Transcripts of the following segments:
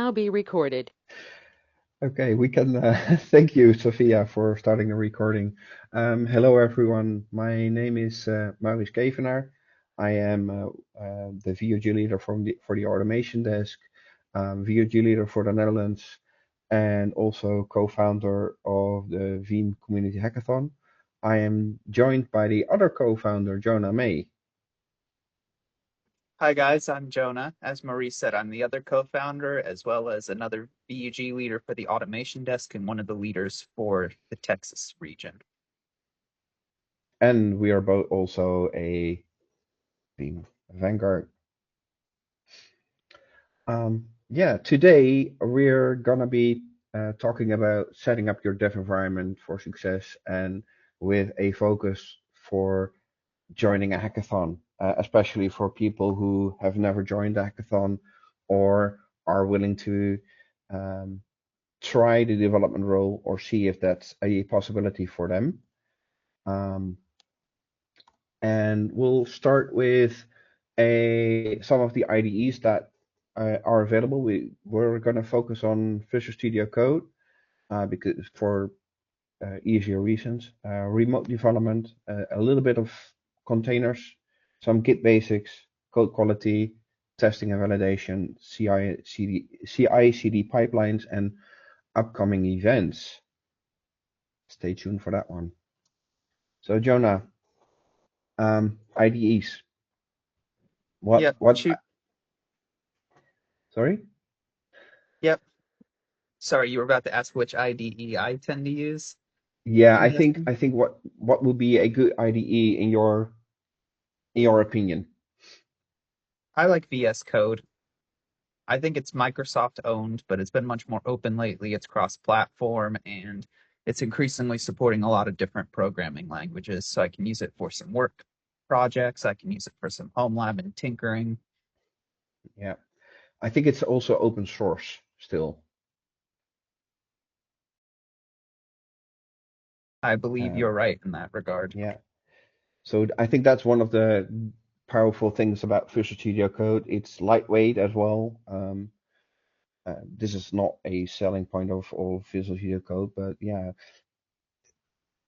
now be recorded. Okay, we can. Thank you, Sophia, for starting the recording. Hello, everyone. My name is Maurice Kevenaar. I am the VOG leader for the automation desk, VOG leader for the Netherlands, and also co-founder of the Veeam Community Hackathon. I am joined by the other co-founder, Jonah May. Hi guys, I'm Jonah. As Maurice said, I'm the other co-founder as well as another VUG leader for the automation desk and one of the leaders for the Texas region. And we are both also a Veeam Vanguard. Yeah, today we're gonna be talking about setting up your dev environment for success and with a focus for joining a hackathon, especially for people who have never joined a hackathon or are willing to um, try the development role or see if that's a possibility for them. Um, and we'll start with some of the IDEs that are available. We're going to focus on Visual Studio Code because for easier reasons, remote development, a little bit of containers, some Git basics, code quality, testing and validation, CI/CD pipelines, and upcoming events. Stay tuned for that one. So Jonah, IDEs. Yep, What? shoot. Sorry? Yep. Sorry, you were about to ask which IDE I tend to use? Yeah, I'm I think guessing. I think what would be a good IDE in your opinion? I like VS Code. I think it's Microsoft owned, but it's been much more open lately. It's cross-platform and it's increasingly supporting a lot of different programming languages. So I can use it for some work projects. I can use it for some home lab and tinkering. Yeah, I think it's also open source still. I believe Uh, you're right in that regard. yeah, so I think that's one of the powerful things about Visual Studio Code. It's lightweight as well. This is not a selling point of Visual Studio Code, but yeah,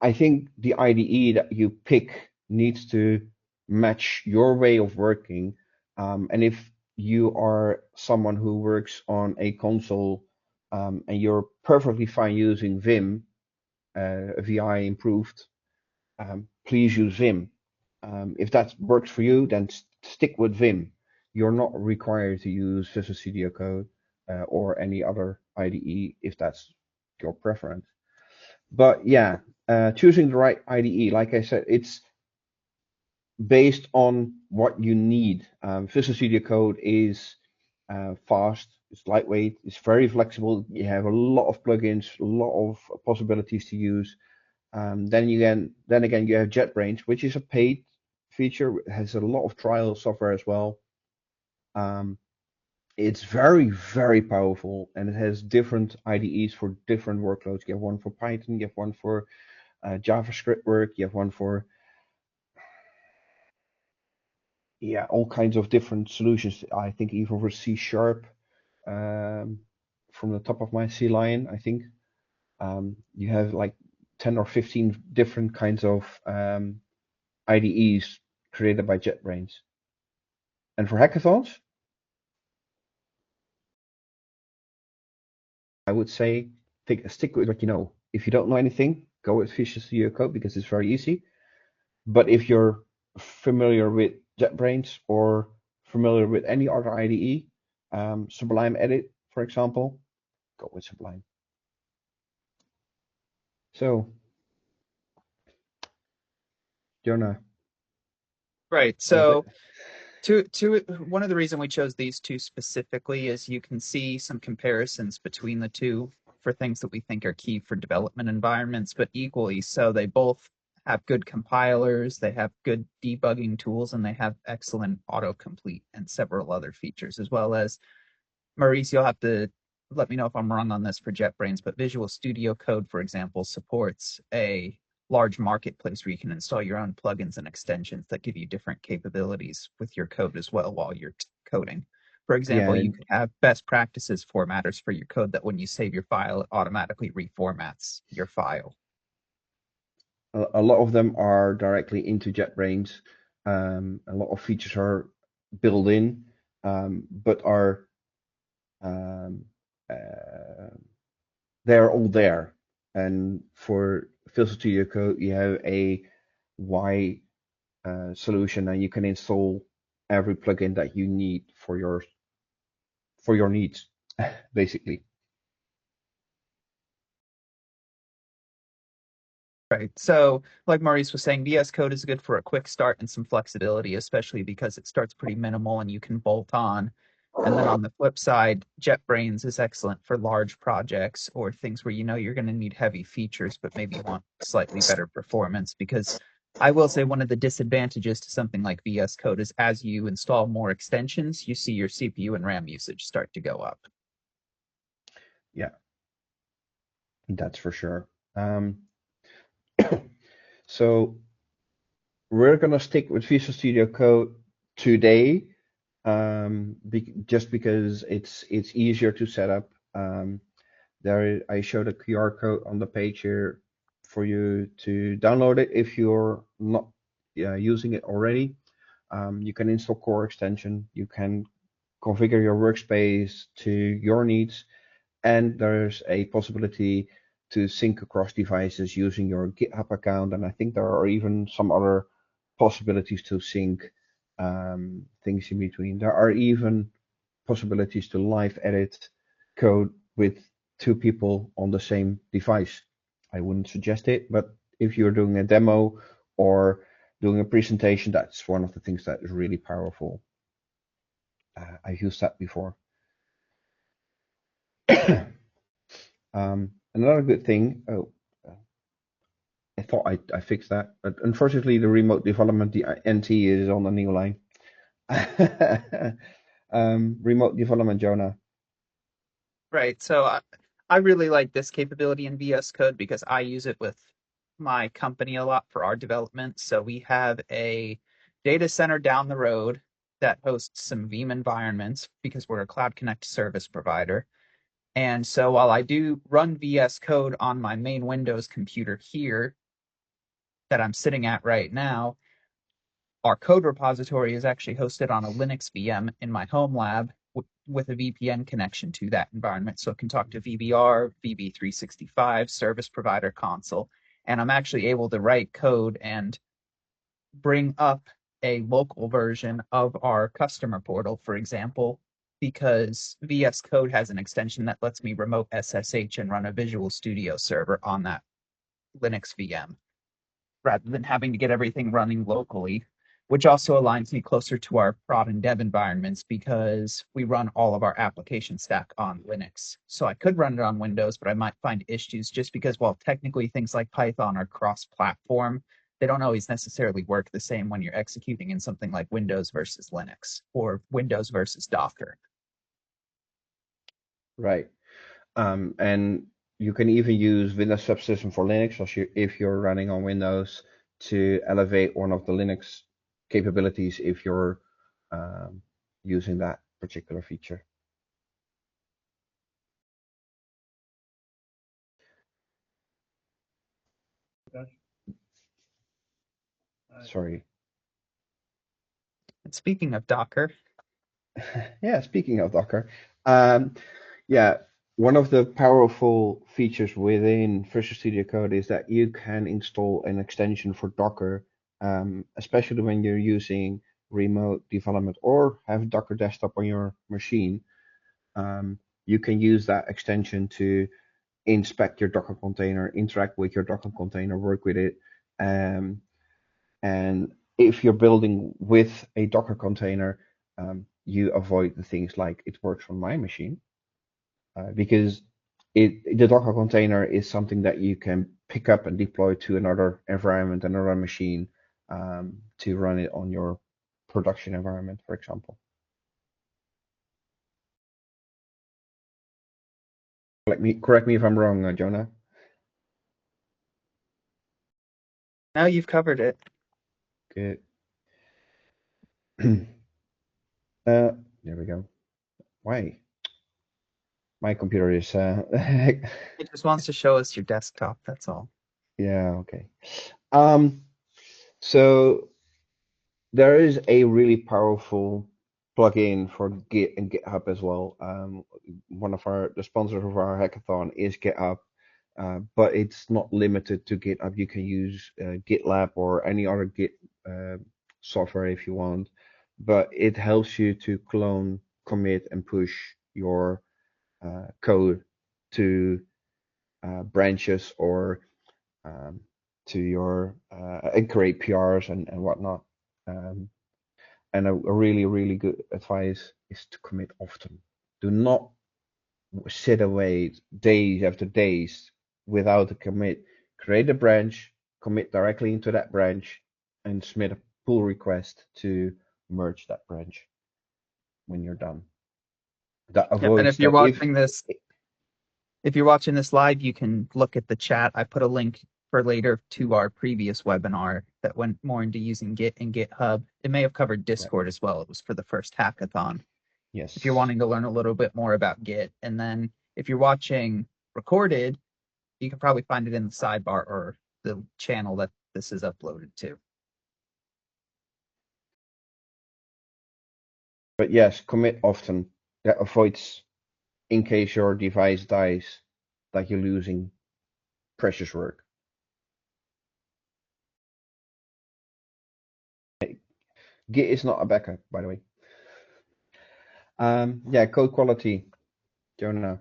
I think the IDE that you pick needs to match your way of working. And if you are someone who works on a console and you're perfectly fine using Vim, VI improved, please use Vim. If that works for you, then stick with Vim. You're not required to use Visual Studio Code or any other IDE if that's your preference. But yeah, choosing the right IDE, like I said, it's based on what you need. Visual Studio Code is fast, it's lightweight, it's very flexible. You have a lot of plugins, a lot of possibilities to use. Then again, you have JetBrains, which is a paid feature. It has a lot of trial software as well. Um, it's very, very powerful, and it has different IDEs for different workloads. You have one for Python, you have one for JavaScript work, you have one for all kinds of different solutions. I think even for C Sharp, um, from the top of my C line, I think you have like 10 or 15 different kinds of IDEs created by JetBrains. And for hackathons, I would say stick with what you know. If you don't know anything, go with Visual Studio Code because it's very easy. But if you're familiar with JetBrains or familiar with any other IDE, Sublime Edit, for example, go with Sublime. So, Jonah, Right. what is it? So one of the reason we chose these two specifically is you can see some comparisons between the two for things that we think are key for development environments, but equally so they both have good compilers, they have good debugging tools, and they have excellent autocomplete and several other features, as well as Maurice, you'll have to let me know if I'm wrong on this for JetBrains, but Visual Studio Code, for example, supports a large marketplace where you can install your own plugins and extensions that give you different capabilities with your code as well while you're coding. For example, Yeah, you could have best practices formatters for your code that when you save your file, it automatically reformats your file. a lot of them are directly into JetBrains. A lot of features are built in, but are um, uh, they're all there. And for Visual Studio Code, you have a Y solution, and you can install every plugin that you need for your needs, basically. Right. So, like Maurice was saying, VS Code is good for a quick start and some flexibility, especially because it starts pretty minimal and you can bolt on. And then on the flip side, JetBrains is excellent for large projects or things where you know you're going to need heavy features, but maybe want slightly better performance. Because I will say one of the disadvantages to something like VS Code is as you install more extensions, you see your CPU and RAM usage start to go up. Yeah, that's for sure. So we're gonna stick with Visual Studio Code today, just because it's easier to set up. There, I showed a QR code on the page here for you to download it if you're not using it already. You can install core extension. You can configure your workspace to your needs, and there's a possibility to sync across devices using your GitHub account. And I think there are even some other possibilities to sync things in between. There are even possibilities to live edit code with two people on the same device. I wouldn't suggest it, but if you're doing a demo or doing a presentation, that's one of the things that is really powerful. I've used that before. Another good thing, I thought I fixed that, but unfortunately the remote development, the NT is on a new line. Remote development, Jonah. Right. So I really like this capability in VS Code because I use it with my company a lot for our development. So we have a data center down the road that hosts some Veeam environments because we're a Cloud Connect service provider. And so while I do run VS Code on my main Windows computer here that I'm sitting at right now, our code repository is actually hosted on a Linux VM in my home lab with a VPN connection to that environment. So it can talk to VBR, VB365, service provider console. And I'm actually able to write code and bring up a local version of our customer portal, for example, because VS Code has an extension that lets me remote SSH and run a Visual Studio server on that Linux VM rather than having to get everything running locally, which also aligns me closer to our prod and dev environments because we run all of our application stack on Linux. So I could run it on Windows, but I might find issues just because while technically things like Python are cross-platform, they don't always necessarily work the same when you're executing in something like Windows versus Linux or Windows versus Docker. Right. And you can even use Windows Subsystem for Linux if you're running on Windows to elevate one of the Linux capabilities if you're um, using that particular feature. Sorry. And speaking of Docker, Yeah, speaking of Docker, um, yeah, one of the powerful features within Visual Studio Code is that you can install an extension for Docker, especially when you're using remote development or have Docker desktop on your machine. Um, you can use that extension to inspect your Docker container, interact with your Docker container, work with it. Um, and if you're building with a Docker container, you avoid the things like it works on my machine, because the Docker container is something that you can pick up and deploy to another environment, another machine, to run it on your production environment, for example. Correct me if I'm wrong, Jonah. now you've covered it. Good. There we go. Why? My computer is It just wants to show us your desktop, that's all. yeah, okay. Um, so there is a really powerful plugin for Git and GitHub as well. One of the sponsors of our hackathon is GitHub, but it's not limited to GitHub. You can use GitLab or any other Git uh, software if you want, but it helps you to clone, commit, and push your code to branches or um, to your and create PRs and whatnot. Um, and a really, really good advice is to commit often. Do not sit away days after days without a commit. Create a branch, commit directly into that branch, and submit a pull request to merge that branch when you're done. That Yep, and avoids if you're that if watching this, if you're watching this live, you can look at the chat. I put a link for later to our previous webinar that went more into using Git and GitHub. It may have covered right, Discord as well. It was for the first hackathon. If you're yes. wanting to learn a little bit more about Git, and then if you're watching recorded, you can probably find it in the sidebar or the channel that this is uploaded to. But yes, commit often. That avoids in case your device dies, that you're losing precious work. Git is not a backup, by the way. Yeah, code quality, Jonah.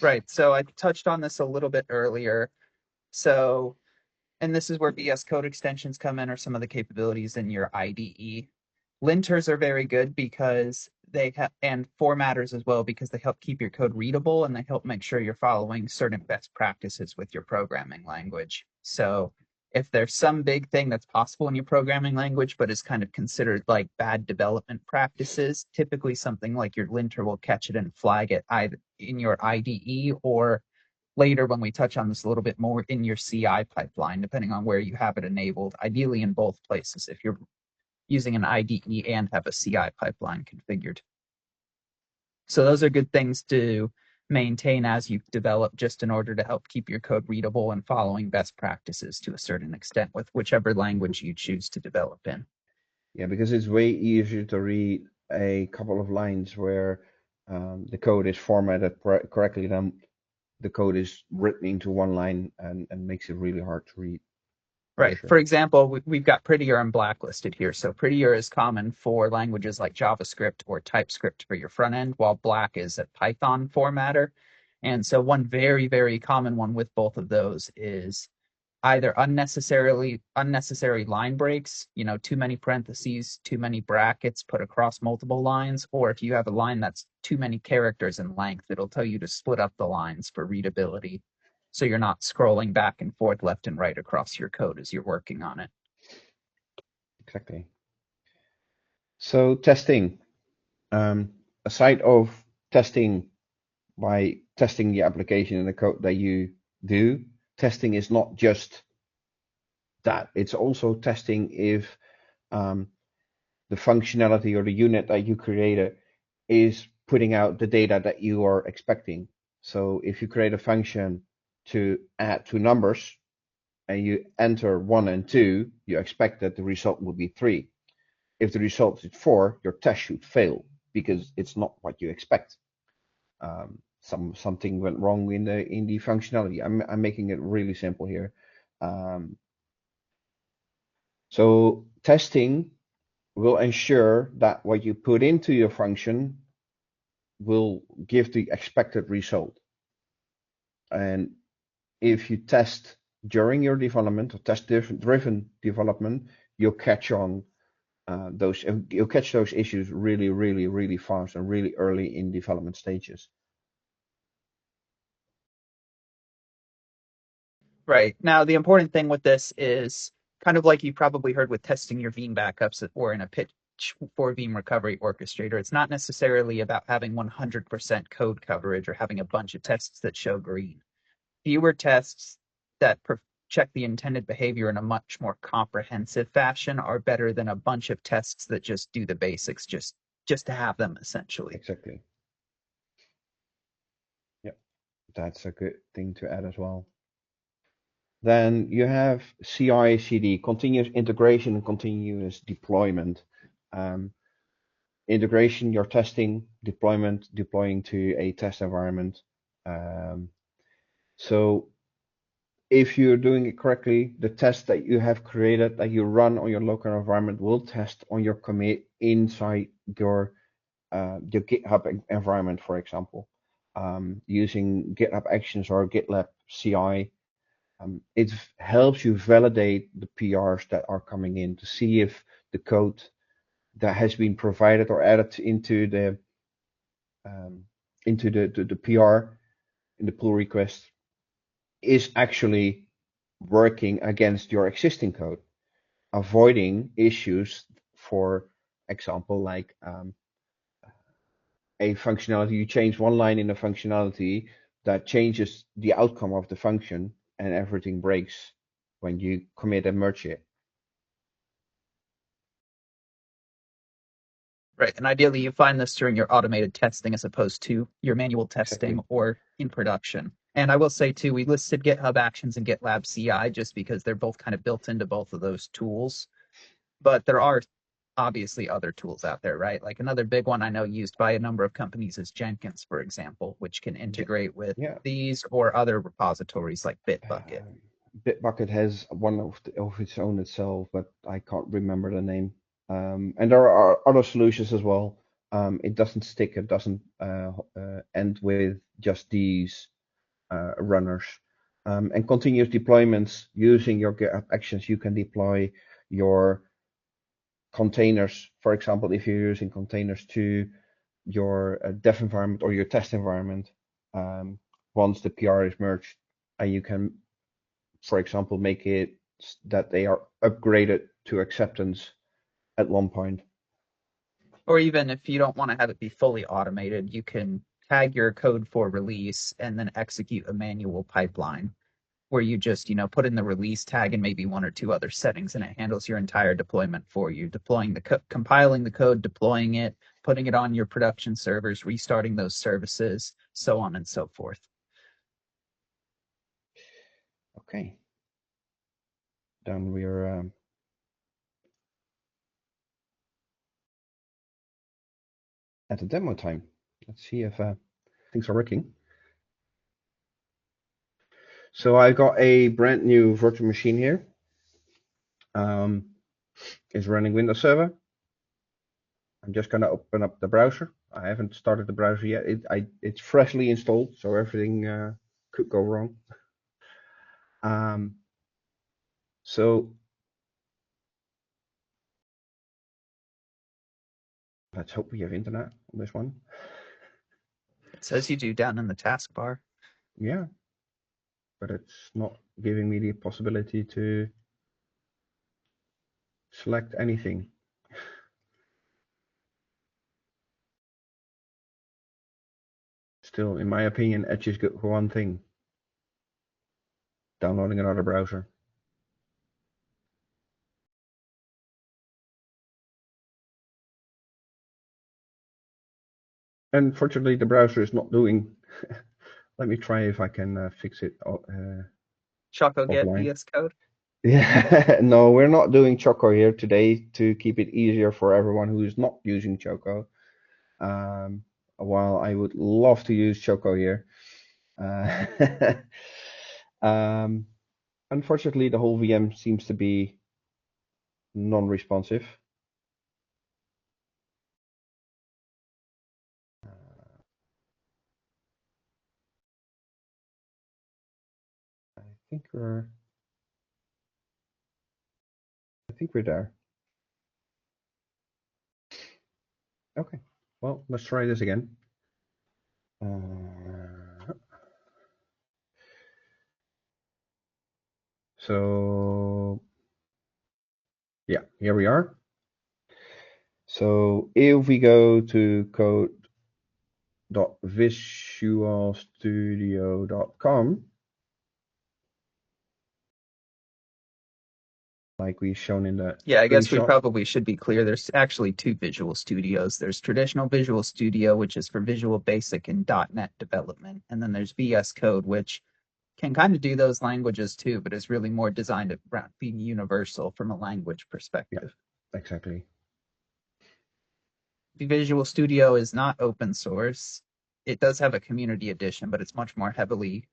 Right. So I touched on this a little bit earlier. So, and this is where VS Code extensions come in, or some of the capabilities in your IDE. Linters are very good because they have, and formatters as well, because they help keep your code readable and they help make sure you're following certain best practices with your programming language. So if there's some big thing that's possible in your programming language, but is kind of considered like bad development practices, typically something like your linter will catch it and flag it either in your IDE or later when we touch on this a little bit more in your CI pipeline, depending on where you have it enabled, ideally in both places if you're using an IDE and have a CI pipeline configured. So those are good things to maintain as you develop, just in order to help keep your code readable and following best practices to a certain extent with whichever language you choose to develop in. Yeah, because it's way easier to read a couple of lines where the code is formatted correctly than the code is written into one line and makes it really hard to read, for Right. For sure. example, we've got prettier and blacklisted here. So prettier is common for languages like JavaScript or TypeScript for your front end, while black is a Python formatter. And so one very, very common one with both of those is either unnecessary line breaks, too many parentheses, too many brackets put across multiple lines, or if you have a line that's too many characters in length, it'll tell you to split up the lines for readability. So you're not scrolling back and forth left and right across your code as you're working on it. Exactly. So testing, aside of testing by testing the application and the code that you do, testing is not just that. It's also testing if um, the functionality or the unit that you created is putting out the data that you are expecting. So if you create a function to add two numbers and you enter 1 and 2, you expect that the result will be 3. If the result is 4, your test should fail because it's not what you expect. Something went wrong in the functionality. I'm making it really simple here. Um, so testing will ensure that what you put into your function will give the expected result. And if you test during your development or test driven development, you'll catch on you'll catch those issues really, really, really fast and really early in development stages. Right. Now, the important thing with this is kind of like you probably heard with testing your Veeam backups or in a pitch for Veeam Recovery Orchestrator. It's not necessarily about having 100% code coverage or having a bunch of tests that show green. Fewer tests that check the intended behavior in a much more comprehensive fashion are better than a bunch of tests that just do the basics, just just to have them essentially. Exactly. Yep, that's a good thing to add as well. Then you have CI/CD, continuous integration and continuous deployment. Um, Integration, you're testing, deployment, deploying to a test environment. Um, so if you're doing it correctly, the test that you have created that you run on your local environment will test on your commit inside your GitHub environment, for example, using GitHub Actions or GitLab CI. It helps you validate the PRs that are coming in to see if the code that has been provided or added into the PR in the pull request is actually working against your existing code, avoiding issues, for example, like a functionality, you change one line in a functionality that changes the outcome of the function and everything breaks when you commit and merge it. Right. And ideally, you find this during your automated testing as opposed to your manual testing Exactly. or in production. And I will say, too, we listed GitHub Actions and GitLab CI just because they're both kind of built into both of those tools. But there are obviously other tools out there, right? Like another big one I know used by a number of companies is Jenkins, for example, which can integrate with Yeah. these or other repositories like Bitbucket. Bitbucket has one of its own itself, but I can't remember the name. And there are other solutions as well. It doesn't stick. It doesn't end with just these runners. And continuous deployments using your GitHub Actions, you can deploy your containers. For example, if you're using containers to your dev environment or your test environment, once the PR is merged, and you can, for example, make it that they are upgraded to acceptance at one point. Or even if you don't want to have it be fully automated, you can tag your code for release and then execute a manual pipeline where you just, put in the release tag and maybe one or two other settings, and it handles your entire deployment for you, deploying compiling the code, deploying it, putting it on your production servers, restarting those services, so on and so forth. Okay. Then we're at the demo time. Let's see if things are working. So I got a brand new virtual machine here. It's running Windows Server. I'm just gonna open up the browser. I haven't started the browser yet. It's freshly installed, so everything could go wrong. So let's hope we have internet on this one. It says you do down in the taskbar. Yeah, but it's not giving me the possibility to select anything. Still, in my opinion, Edge is good for one thing: downloading another browser. Unfortunately, the browser is not doing. Let me try if I can fix it Choco get offline. VS Code. Yeah, no, we're not doing Choco here today to keep it easier for everyone who is not using Choco. While I would love to use Choco here, uh, unfortunately, the whole VM seems to be non-responsive. I think we're there. Okay, well, let's try this again. So yeah, here we are. So if we go to code.visualstudio.com, like we've shown in the Yeah, I guess we screenshot. probably should be clear. There's actually two Visual Studios. There's traditional Visual Studio, which is for Visual Basic and .NET development, and then there's VS Code, which can kind of do those languages too, but is really more designed around being universal from a language Yeah, perspective. exactly. The Visual Studio is not open source. It does have a community edition, but it's much more heavily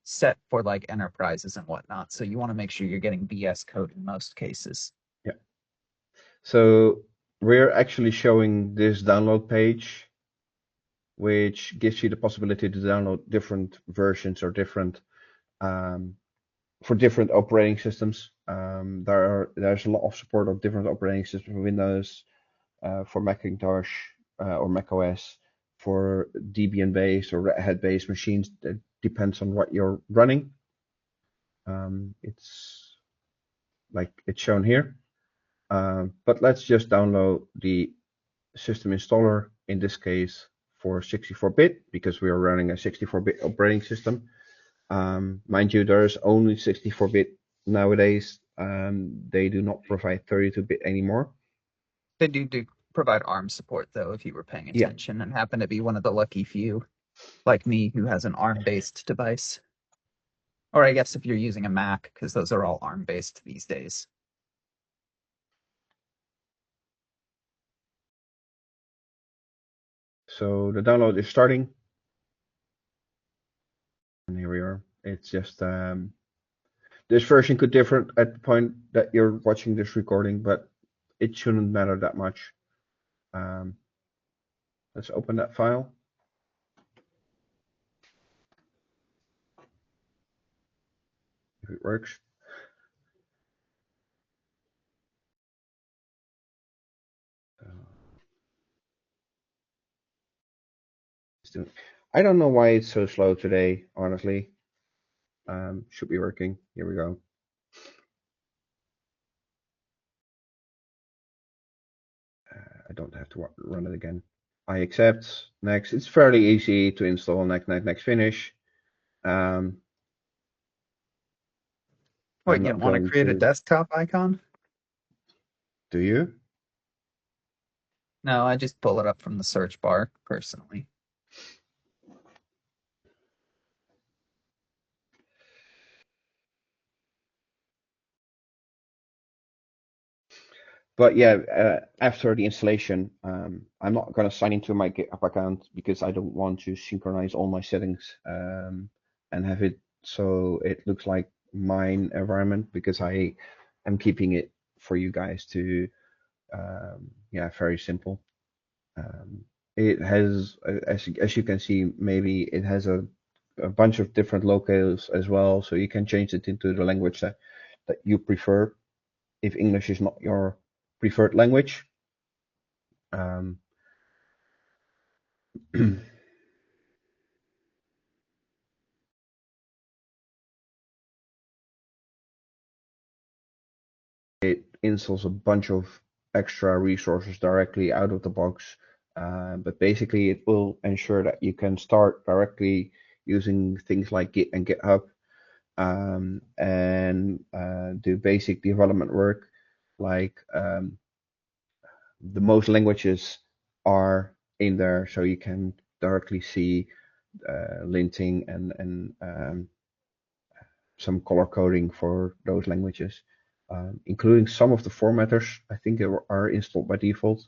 set for like enterprises and whatnot. So you want to make sure you're getting VS Code in most cases. Yeah. So we're actually showing this download page, which gives you the possibility to download different versions or different um, for different operating systems. There's a lot of support of different operating systems for Windows, for Macintosh or Mac OS, for Debian based or Red Hat based machines. That depends on what you're running. It's like it's shown here. But let's just download the system installer, in this case for 64-bit, because we are running a 64-bit operating system. Mind you, there's only 64-bit nowadays. They do not provide 32-bit anymore. They do provide ARM support though, if you were paying Yeah, attention and happen to be one of the lucky few like me who has an ARM-based device. Or I guess if you're using a Mac, because those are all ARM-based these days. so the download is starting. And here we are. It's just this version could differ at the point that you're watching this recording, but it shouldn't matter that much. Um, let's open that file. If it works. I don't know why it's so slow today, honestly. Should be working. Here we go. I don't have to run it again. I accept. Next. It's fairly easy to install. Next, finish. Um, I'm What, you don't not want to going create a to. desktop icon? Do you? No, I just pull it up from the search bar personally. But yeah, after the installation, I'm not going to sign into my GitHub account because I don't want to synchronize all my settings and have it so it looks like mine environment, because I am keeping it for you guys to, yeah, very simple. Um, it has, as you can see, maybe it has a bunch of different locales as well, so you can change it into the language that you prefer if English is not your preferred language. Um, it installs a bunch of extra resources directly out of the box, but basically it will ensure that you can start directly using things like Git and GitHub, and do basic development work. Like the most languages are in there, so you can directly see linting and some color coding for those languages, including some of the formatters. I think they are installed by default.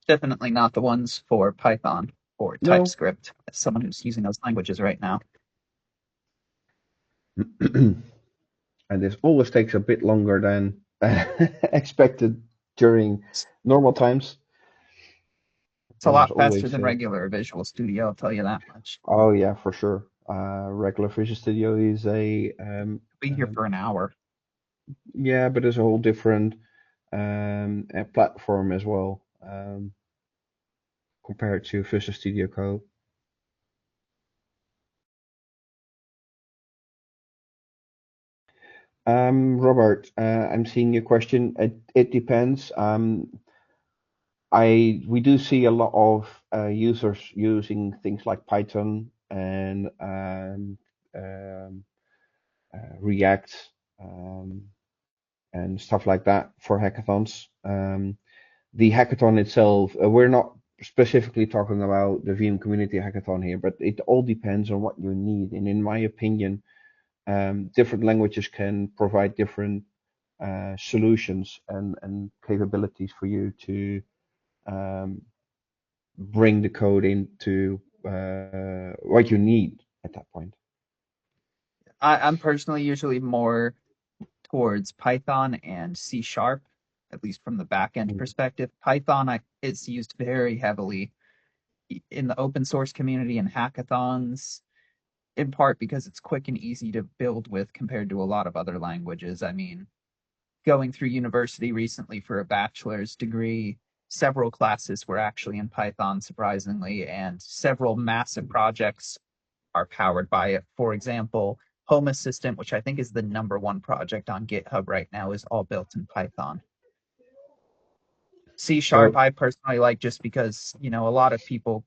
Definitely not the ones for Python or No, TypeScript, as someone who's using those languages right now. and this always takes a bit longer than expected during normal times. It's a Then there's lot faster always than regular Visual Studio, I'll tell you that much. oh yeah, for sure. Regular Visual Studio is Be here for an hour. yeah, but there's a whole different platform as well, compared to Visual Studio Code. Robert, I'm seeing your question. It depends. We do see a lot of users using things like Python and React, and stuff like that for hackathons. The hackathon itself, we're not specifically talking about the Veeam community hackathon here, but it all depends on what you need. And in my opinion, different languages can provide different solutions and capabilities for you to um, bring the code into what you need at that point. I'm personally usually more towards Python and C sharp, at least from the back end Mm. perspective. Python is used very heavily in the open source community and hackathons, in part because it's quick and easy to build with compared to a lot of other languages. I mean, going through university recently for a bachelor's degree, several classes were actually in Python, surprisingly, and several massive projects are powered by it. For example, Home Assistant, which I think is the #1 project on GitHub right now, is all built in Python. C sharp, So I personally like just because, a lot of people,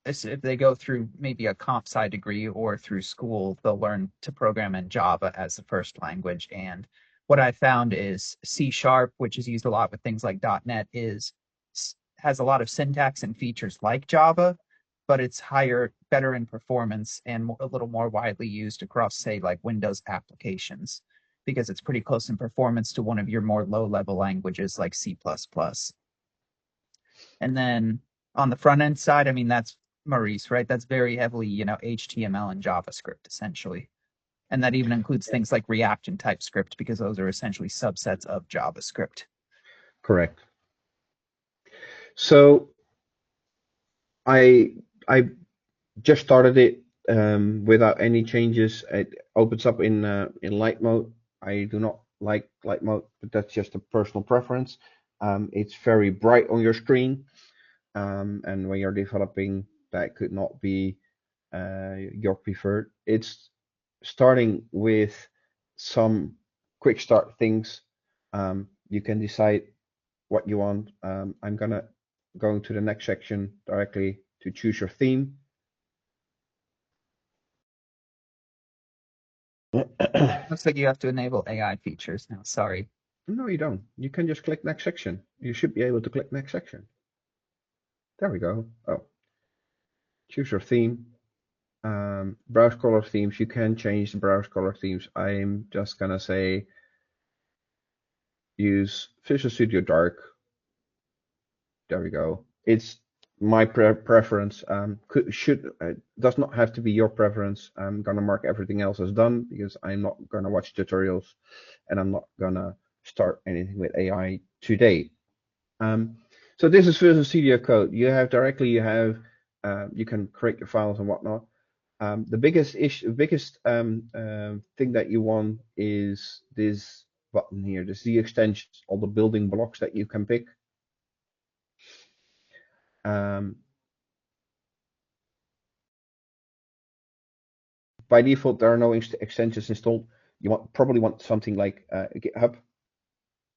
if they go through maybe a comp sci degree or through school, they'll learn to program in Java as the first language. And what I found is C sharp, which is used a lot with things like .NET, has a lot of syntax and features like Java, but it's better in performance and a little more widely used across, say, like Windows applications, because it's pretty close in performance to one of your more low-level languages like C++. And then on the front end side, I mean, that's Maurice, right? That's very heavily, HTML and JavaScript essentially. And that even includes things like React and TypeScript because those are essentially subsets of JavaScript. correct. So I I just started it without any changes. It opens up in light mode. I do not like light mode, but that's just a personal preference. It's very bright on your screen, and when you're developing, that could not be your preferred. It's starting with some quick start things. You can decide what you want. I'm gonna going to the next section directly to choose your theme. Looks like you have to enable AI features now. Sorry. No, you don't. You can just click next section. You should be able to click next section. There we go. Oh, choose your theme. Browse color themes. You can change the browse color themes. I'm just gonna say use Visual Studio Dark. There we go. It's my preference. Does not have to be your preference. I'm gonna mark everything else as done because I'm not gonna watch tutorials, and I'm not gonna start anything with AI today. So this is Visual Studio Code. You can create your files and whatnot. The biggest thing that you want is this button here. This is the extensions, all the building blocks that you can pick. By default, there are no extensions installed. You probably want something like GitHub.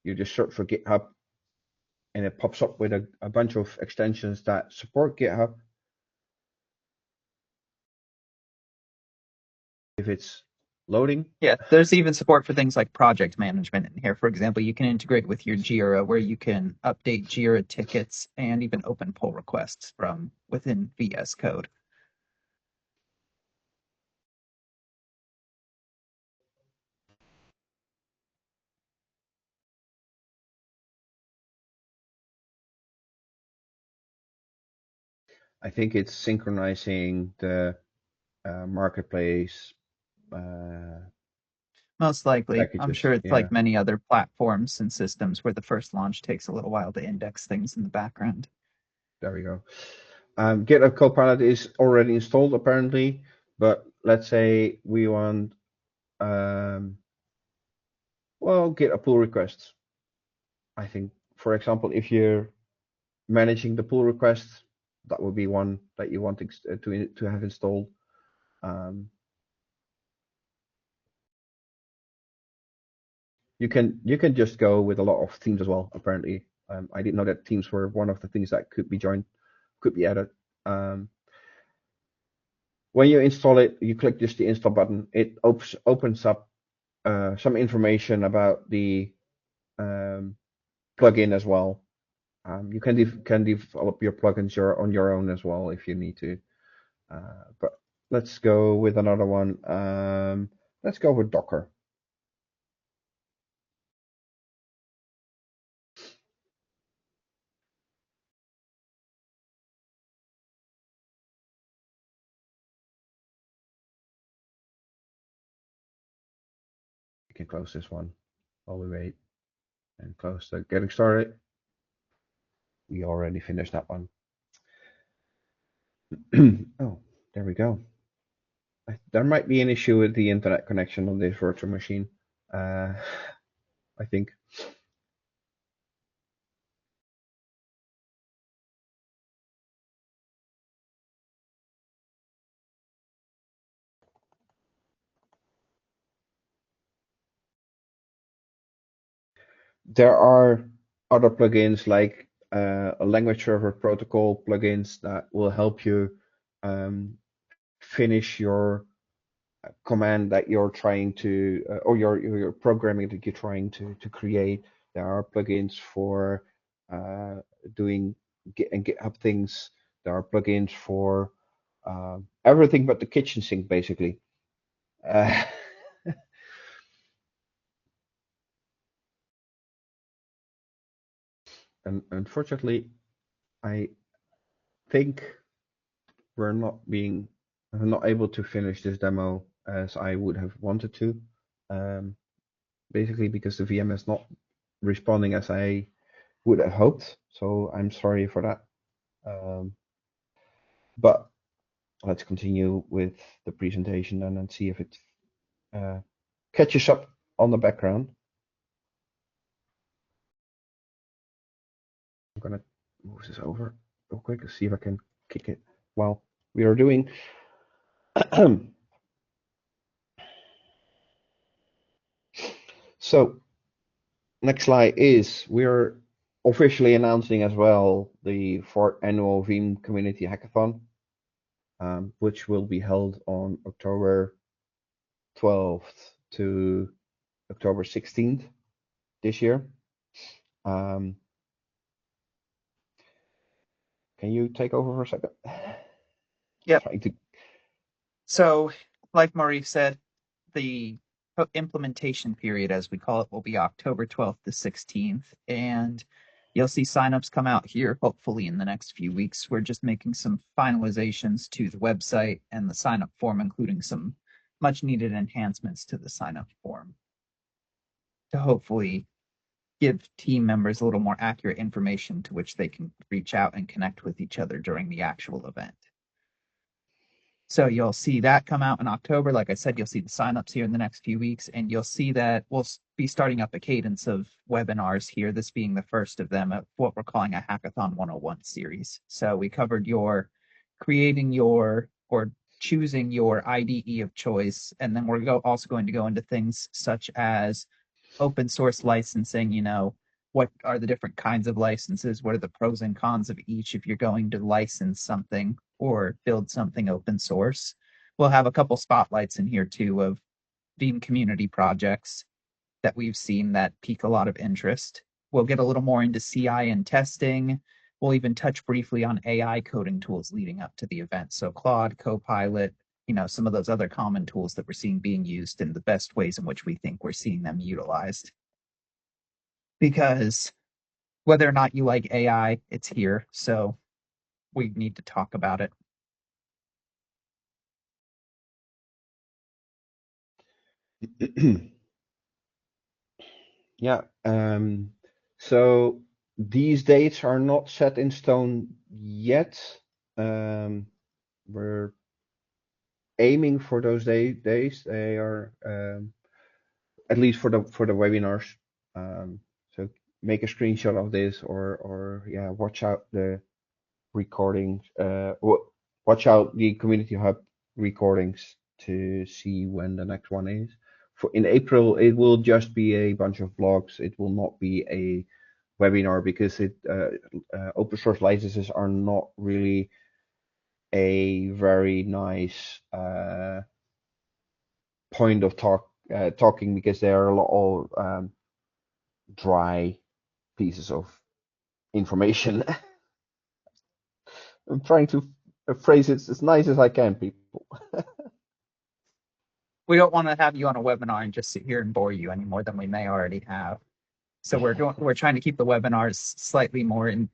You just search for GitHub, and it pops up with a bunch of extensions that support GitHub. If it's loading, Yeah, there's even support for things like project management in here. For example, you can integrate with your Jira where you can update Jira tickets and even open pull requests from within VS Code. I think it's synchronizing the marketplace Most likely. I'm packages. sure it's Yeah, like many other platforms and systems where the first launch takes a little while to index things in the background. there we go. GitHub Copilot is already installed apparently, but let's say we want, get a pull request. I think, for example, if you're managing the pull requests, that would be one that you want to have installed. You can just go with a lot of themes as well. Apparently, I didn't know that themes were one of the things that could be added. Um, when you install it, you click just the install button. It opens up some information about the plugin as well. You can develop your plugins on your own as well if you need to. But let's go with another one. Let's go with Docker. You can close this one while we wait and close the getting started. We already finished that one. Oh, there we go. There might be an issue with the internet connection on this virtual machine. I think. There are other plugins like a language server protocol plugins that will help you finish your command that you're trying to, or your programming that you're trying to create. There are plugins for doing Git and GitHub things. There are plugins for everything but the kitchen sink, basically. Uh, and unfortunately, I think we're not able to finish this demo as I would have wanted to. Basically because the VM is not responding as I would have hoped. So I'm sorry for that. But let's continue with the presentation and then see if it catches up on the background. I'm gonna move this over real quick to see if I can kick it while we are doing. So next slide is we're officially announcing as well the fourth annual Veeam Community Hackathon, which will be held on October 12th to October 16th this year. Can you take over for a second? Yep. Trying to. So, like Maurice said, the implementation period, as we call it, will be October 12th to 16th. And you'll see signups come out here, hopefully in the next few weeks. We're just making some finalizations to the website and the signup form, including some much needed enhancements to the signup form to hopefully give team members a little more accurate information to which they can reach out and connect with each other during the actual event. So you'll see that come out in October. Like I said, you'll see the signups here in the next few weeks, and you'll see that we'll be starting up a cadence of webinars here, this being the first of them of what we're calling a Hackathon 101 series. So we covered your creating your or choosing your IDE of choice, and then we're also going to go into things such as open source licensing, what are the different kinds of licenses? What are the pros and cons of each if you're going to license something or build something open source? We'll have a couple spotlights in here too of Veeam community projects that we've seen that pique a lot of interest. We'll get a little more into CI and testing. We'll even touch briefly on AI coding tools leading up to the event. So Claude, Copilot, some of those other common tools that we're seeing being used and the best ways in which we think we're seeing them utilized. Because whether or not you like AI, it's here. So we need to talk about it. Yeah. So these dates are not set in stone yet. We're aiming for those days. They are at least for the webinars. So make a screenshot of this, or yeah, watch out the recordings. Watch out the Community Hub recordings to see when the next one is. In April, it will just be a bunch of blogs. It will not be a webinar because open source licenses are not really a very nice point of talking, because there are a lot of dry pieces of information. I'm trying to phrase it as nice as I can, people. We don't want to have you on a webinar and just sit here and bore you any more than we may already have. So we're trying to keep the webinars slightly more in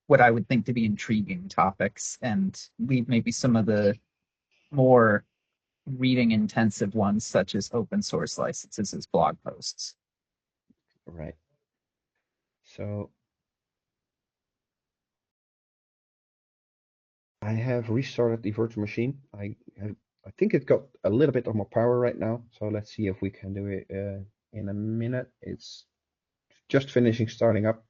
what I would think to be intriguing topics, and leave maybe some of the more reading intensive ones, such as open source licenses, as blog posts. Right. So I have restarted the virtual machine. I think it got a little bit of more power right now. So let's see if we can do it in a minute. It's just finishing starting up.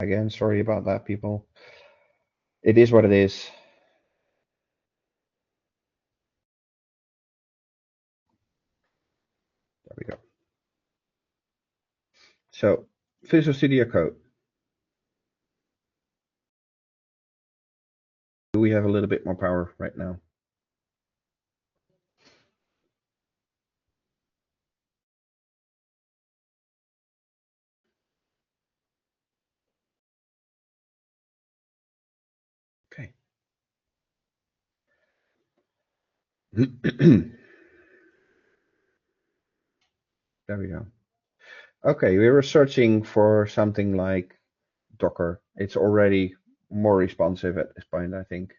Again, sorry about that, people. It is what it is. There we go. So Visual Studio Code. Do we have a little bit more power right now? Okay. There we go. Okay, we were searching for something like Docker. It's already more responsive at this point, I think.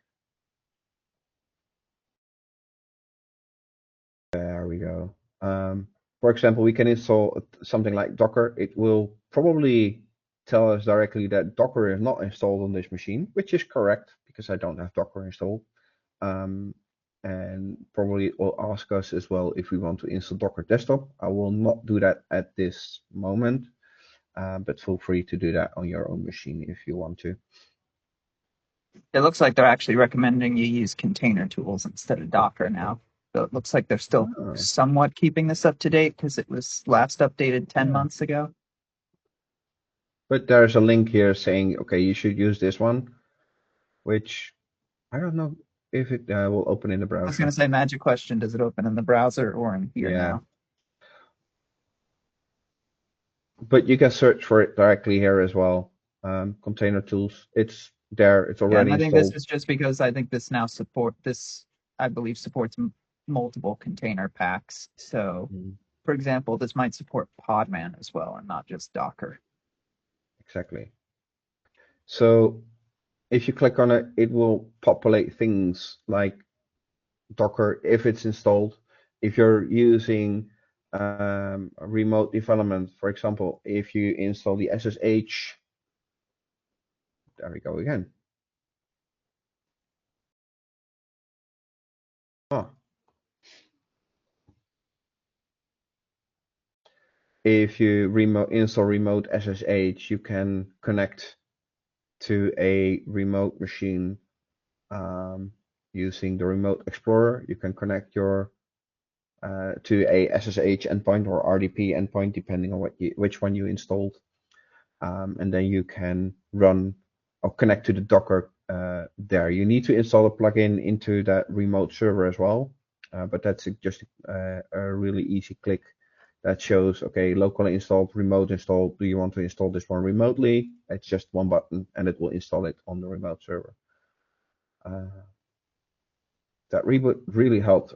There we go. For example, we can install something like Docker. It will probably tell us directly that Docker is not installed on this machine, which is correct because I don't have Docker installed. And probably it will ask us as well if we want to install Docker Desktop. I will not do that at this moment, but feel free to do that on your own machine if you want to. It looks like they're actually recommending you use container tools instead of Docker now. So it looks like they're still Oh, somewhat keeping this up to date because it was last updated 10 yeah. months ago. But there's a link here saying, okay, you should use this one, which I don't know if it will open in the I was going browser. to say, magic question, does it open in the browser or in here Yeah, now? but you can search for it directly here as well. Container tools, it's there, it's Yeah, and already I think this installed. is just because I think this now I believe supports multiple container packs. So, Mm, for example, this might support Podman as well and not just Docker. exactly. So if you click on it, it will populate things like Docker if it's installed. If you're using remote development, for example, if you install the SSH, there we go again. Ah, if you install remote SSH, you can connect to a remote machine using the Remote Explorer. You can connect your to a SSH endpoint or RDP endpoint, depending on which one you installed, and then you can run or connect to the Docker there. You need to install a plugin into that remote server as well, but that's just a really easy click that shows, okay, locally installed, remote installed. Do you want to install this one remotely? It's just one button and it will install it on the remote server. That reboot really helped,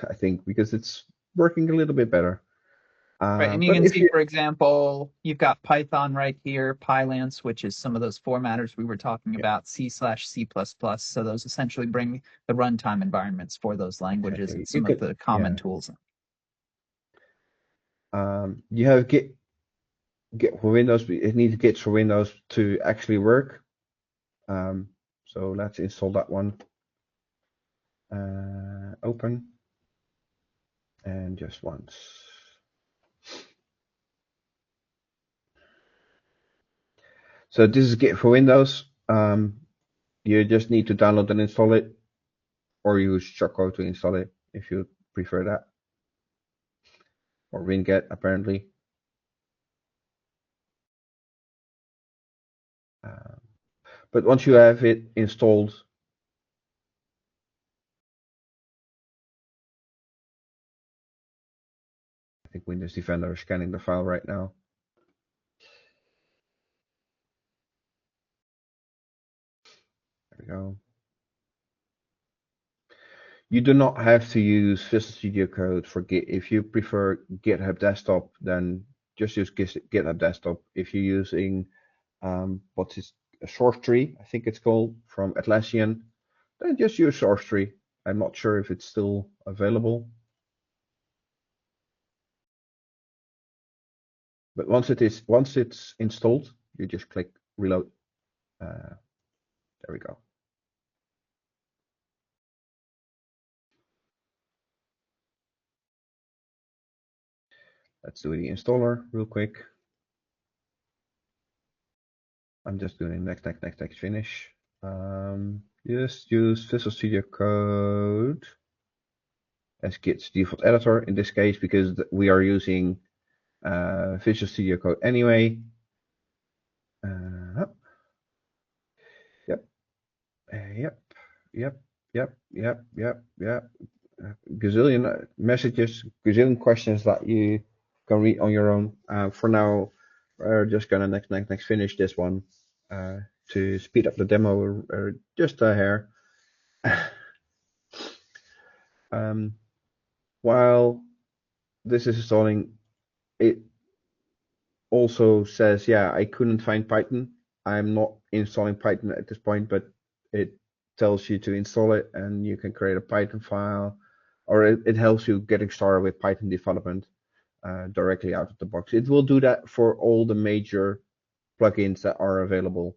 I think, because it's working a little bit better. Right, and you But can if see, you, for example, you've got Python right here, Pylance, which is some of those formatters we were talking yeah, about, C/C++. So those essentially bring the runtime environments for those languages exactly, and you some of could, the common yeah. tools. You have Git for Windows. It needs Git for Windows to actually work. So let's install that one. Open, and just once. So this is Git for Windows. You just need to download and install it, or use Choco to install it if you prefer that, or Winget apparently. But once you have it installed, I think Windows Defender is scanning the file right now. There we go. You do not have to use Visual Studio Code for Git. If you prefer GitHub Desktop, then just use GitHub Desktop. If you're using what is a source tree, I think it's called, from Atlassian, then just use source tree. I'm not sure if it's still available, but once it's installed, you just click reload. There we go. Let's do the installer real quick. I'm just doing next, finish. Just use Visual Studio Code as Git's default editor in this case because we are using Visual Studio Code anyway. Yep. Gazillion messages, gazillion questions that you can read on your own. For now, we're just gonna next finish this one to speed up the demo just a hair. While this is installing, it also says, yeah, I couldn't find Python. I'm not installing Python at this point, but it tells you to install it and you can create a Python file, or it helps you getting started with Python development directly out of the box. It will do that for all the major plugins that are available.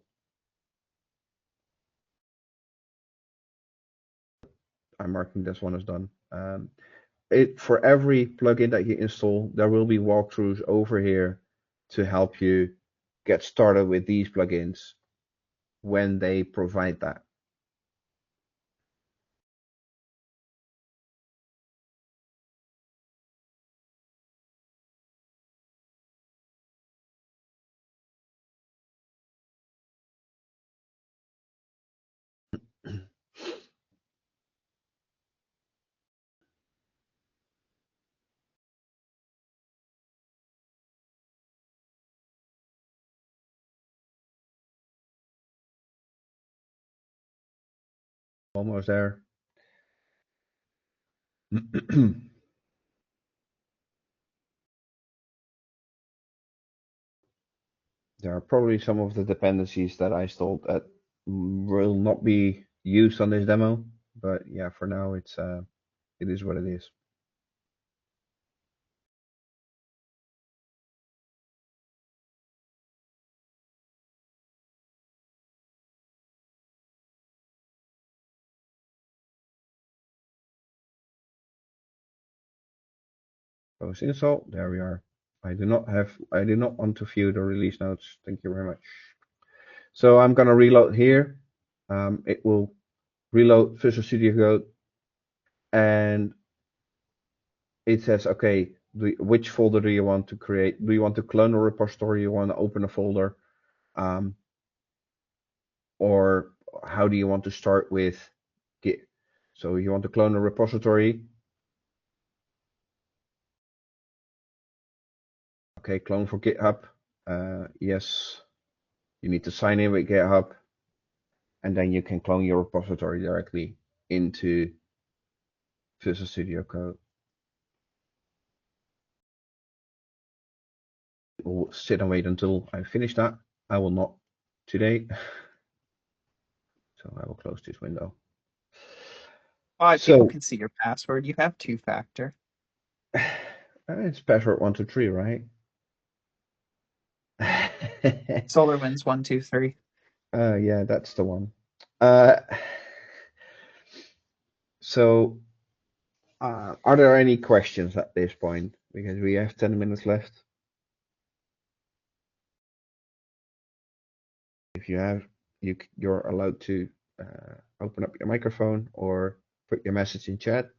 I'm marking this one as done. For every plugin that you install, there will be walkthroughs over here to help you get started with these plugins when they provide that. Almost there. There are probably some of the dependencies that I installed that will not be used on this demo, but yeah, for now it is what it is. Post install, there we are. I do not want to view the release notes. Thank you very much. So I'm gonna reload here. It will reload Visual Studio Code, and it says, okay, which folder do you want to create? Do you want to clone a repository? You want to open a folder? Or how do you want to start with Git? So you want to clone a repository. Okay, clone for GitHub. Yes, you need to sign in with GitHub, and then you can clone your repository directly into Visual Studio Code. We'll sit and wait until I finish that. I will not today. So I will close this window. People can see your password. You have two-factor. It's password 123, right? SolarWinds 123. Yeah, that's the one. So, are there any questions at this point? Because we have 10 minutes left. If you have, you're allowed to open up your microphone or put your message in chat.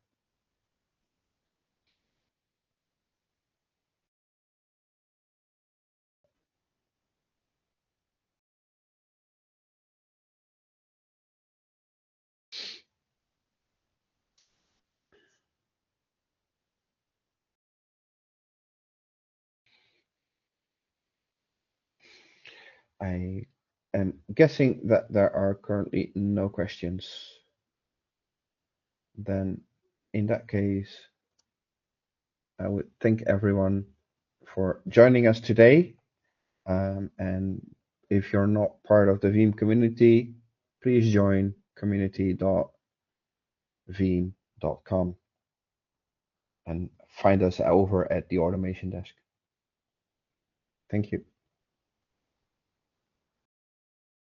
I am guessing that there are currently no questions. Then in that case, I would thank everyone for joining us today. And if you're not part of the Veeam community, please join community.veeam.com and find us over at the automation desk. Thank you.